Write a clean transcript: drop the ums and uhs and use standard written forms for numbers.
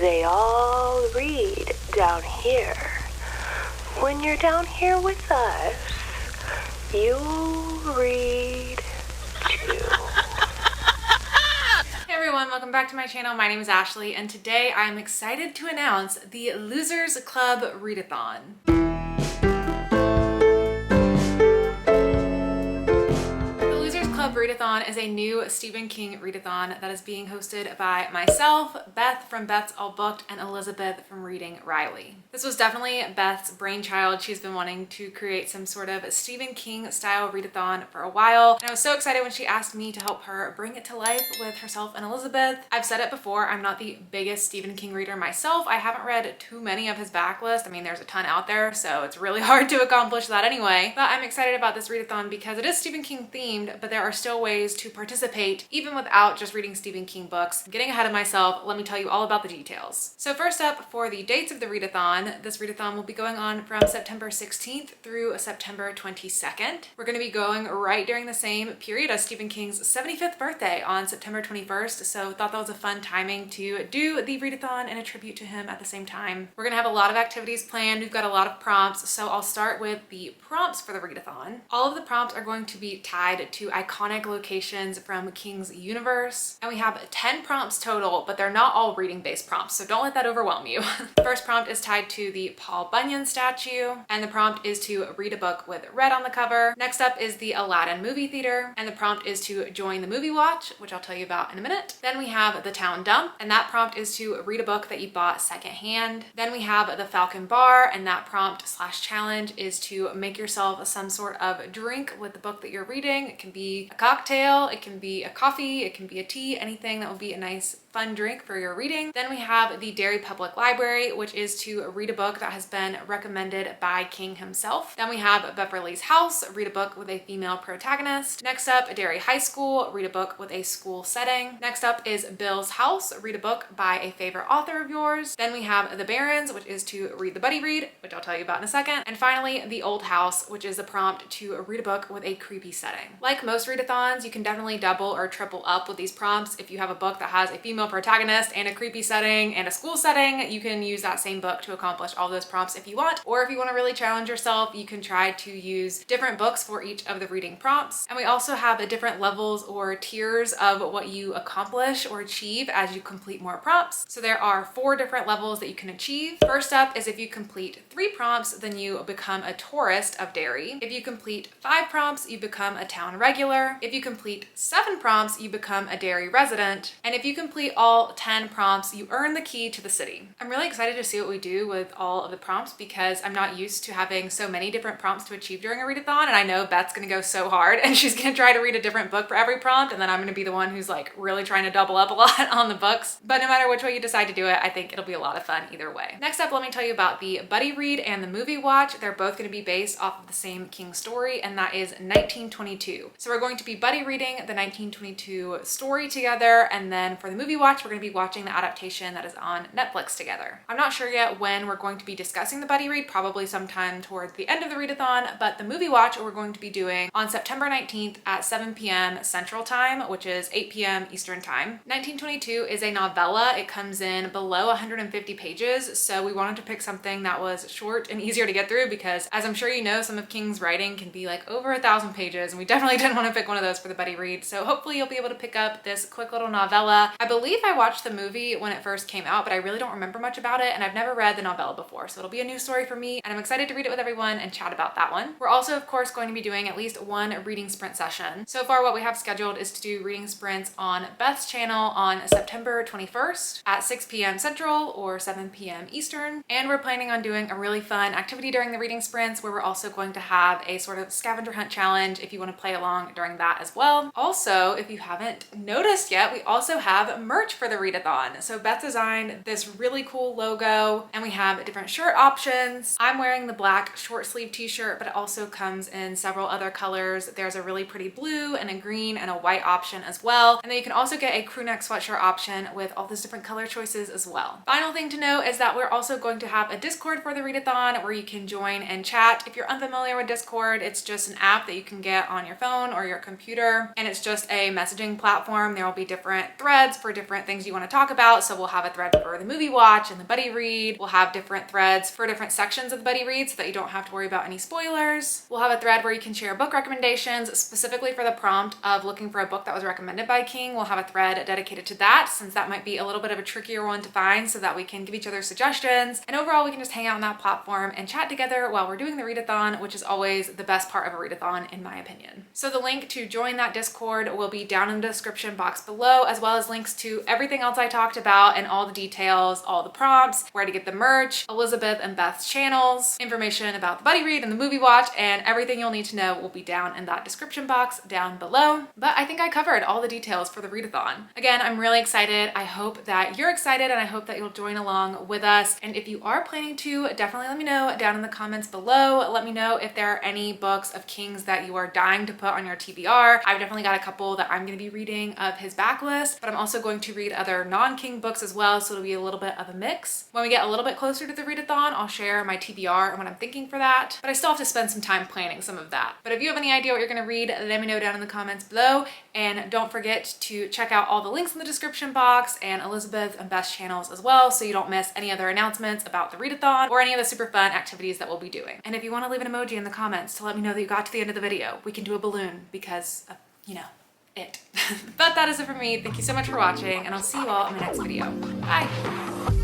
they all read down here. When you're down here with us, you'll read too. Hey everyone, welcome back to my channel. My name is Ashley, and today I'm excited to announce the Losers Club Readathon. Club Readathon is a new Stephen King readathon that is being hosted by myself, Beth from Beth's All Booked, and Elizabeth from Reading Riley. This was definitely Beth's brainchild. She's been wanting to create some sort of Stephen King style readathon for a while, and I was so excited when she asked me to help her bring it to life with herself and Elizabeth. I've said it before, I'm not the biggest Stephen King reader myself. I haven't read too many of his backlist. I mean, there's a ton out there, so it's really hard to accomplish that anyway, but I'm excited about this readathon because it is Stephen King themed, but there are still ways to participate even without just reading Stephen King books. Getting ahead of myself, let me tell you all about the details. So first up, for the dates of the readathon, this readathon will be going on from September 16th through September 22nd. We're going to be going right during the same period as Stephen King's 75th birthday on September 21st, so thought that was a fun timing to do the readathon and a tribute to him at the same time. We're going to have a lot of activities planned. We've got a lot of prompts, so I'll start with the prompts for the readathon. All of the prompts are going to be tied to iconic locations from King's universe, and we have 10 prompts total, but they're not all reading-based prompts, so don't let that overwhelm you. The first prompt is tied to the Bunyan Statue, and the prompt is to read a book with red on the cover. Next up is the Aladdin Movie Theater, and the prompt is to join the movie watch, which I'll tell you about in a minute. Then we have the Town Dump, and that prompt is to read a book that you bought secondhand. Then we have the Falcon Bar, and that prompt slash challenge is to make yourself some sort of drink with the book that you're reading. It can be a cocktail, it can be a coffee, it can be a tea, anything that will be a nice fun drink for your reading. Then we have the Derry Public Library, which is to read a book that has been recommended by King himself. Then we have Beverly's House, read a book with a female protagonist. Next up, Derry High School, read a book with a school setting. Next up is Bill's House, read a book by a favorite author of yours. Then we have the Barrens, which is to read the buddy read, which I'll tell you about in a second. And finally, the Old House, which is the prompt to read a book with a creepy setting. Like most readathons, you can definitely double or triple up with these prompts. If you have a book that has a female protagonist and a creepy setting and a school setting, you can use that same book to accomplish all those prompts if you want. Or if you want to really challenge yourself, you can try to use different books for each of the reading prompts. And we also have different levels or tiers of what you accomplish or achieve as you complete more prompts. So there are 4 different levels that you can achieve. First up is if you complete 3 prompts, then you become a tourist of Derry. If you complete 5 prompts, you become a town regular. If you complete 7 prompts, you become a Derry resident. And if you complete all 10 prompts, you earn the key to the city. I'm really excited to see what we do with all of the prompts because I'm not used to having so many different prompts to achieve during a readathon, and I know Beth's gonna go so hard and she's gonna try to read a different book for every prompt, and then I'm gonna be the one who's like really trying to double up a lot on the books. But no matter which way you decide to do it, I think it'll be a lot of fun either way. Next up, let me tell you about the buddy read and the movie watch. They're both gonna be based off of the same King story, and that is 1922. So we're going to be buddy reading the 1922 story together, and then for the movie watch, we're going to be watching the adaptation that is on Netflix together. I'm not sure yet when we're going to be discussing the buddy read, probably sometime towards the end of the readathon, but the movie watch we're going to be doing on September 19th at 7 p.m. Central Time, which is 8 p.m. Eastern Time. 1922 is a novella. It comes in below 150 pages, so we wanted to pick something that was short and easier to get through because, as I'm sure you know, some of King's writing can be like over 1,000 pages, and we definitely didn't want to pick one of those for the buddy read. So hopefully you'll be able to pick up this quick little novella. I believe I watched the movie when it first came out, but I really don't remember much about it, and I've never read the novella before, so it'll be a new story for me, and I'm excited to read it with everyone and chat about that one. We're also, of course, going to be doing at least one reading sprint session. So far, what we have scheduled is to do reading sprints on Beth's channel on September 21st at 6 p.m. Central or 7 p.m. Eastern, and we're planning on doing a really fun activity during the reading sprints where we're also going to have a sort of scavenger hunt challenge if you want to play along during that as well. Also, if you haven't noticed yet, we also have merch for the readathon. So Beth designed this really cool logo, and we have different shirt options. I'm wearing the black short sleeve t-shirt, but it also comes in several other colors. There's a really pretty blue and a green and a white option as well. And then you can also get a crew neck sweatshirt option with all those different color choices as well. Final thing to note is that we're also going to have a Discord for the readathon where you can join and chat. If you're unfamiliar with Discord, it's just an app that you can get on your phone or your computer, and it's just a messaging platform. There will be different threads for different different things you want to talk about. So we'll have a thread for the movie watch and the buddy read. We'll have different threads for different sections of the buddy read so that you don't have to worry about any spoilers. We'll have a thread where you can share book recommendations specifically for the prompt of looking for a book that was recommended by King. We'll have a thread dedicated to that, since that might be a little bit of a trickier one to find, so that we can give each other suggestions. And overall, we can just hang out on that platform and chat together while we're doing the readathon, which is always the best part of a readathon in my opinion. So the link to join that Discord will be down in the description box below, as well as links to everything else I talked about and all the details, all the prompts, where to get the merch, Elizabeth and Beth's channels, information about the buddy read and the movie watch, and everything you'll need to know will be down in that description box down below. But I think I covered all the details for the readathon. Again, I'm really excited. I hope that you're excited, and I hope that you'll join along with us. And if you are planning to, definitely let me know down in the comments below. Let me know if there are any books of King's that you are dying to put on your TBR. I've definitely got a couple that I'm going to be reading of his backlist, but I'm also going to read other non-King books as well, so it'll be a little bit of a mix. When we get a little bit closer to the readathon, I'll share my TBR and what I'm thinking for that, but I still have to spend some time planning some of that. But if you have any idea what you're going to read, let me know down in the comments below, and don't forget to check out all the links in the description box and Elizabeth and Beth's channels as well, so you don't miss any other announcements about the readathon or any of the super fun activities that we'll be doing. And if you want to leave an emoji in the comments to let me know that you got to the end of the video, we can do a balloon because of, you know, it. But that is it for me. Thank you so much for watching, and I'll see you all in my next video. Bye!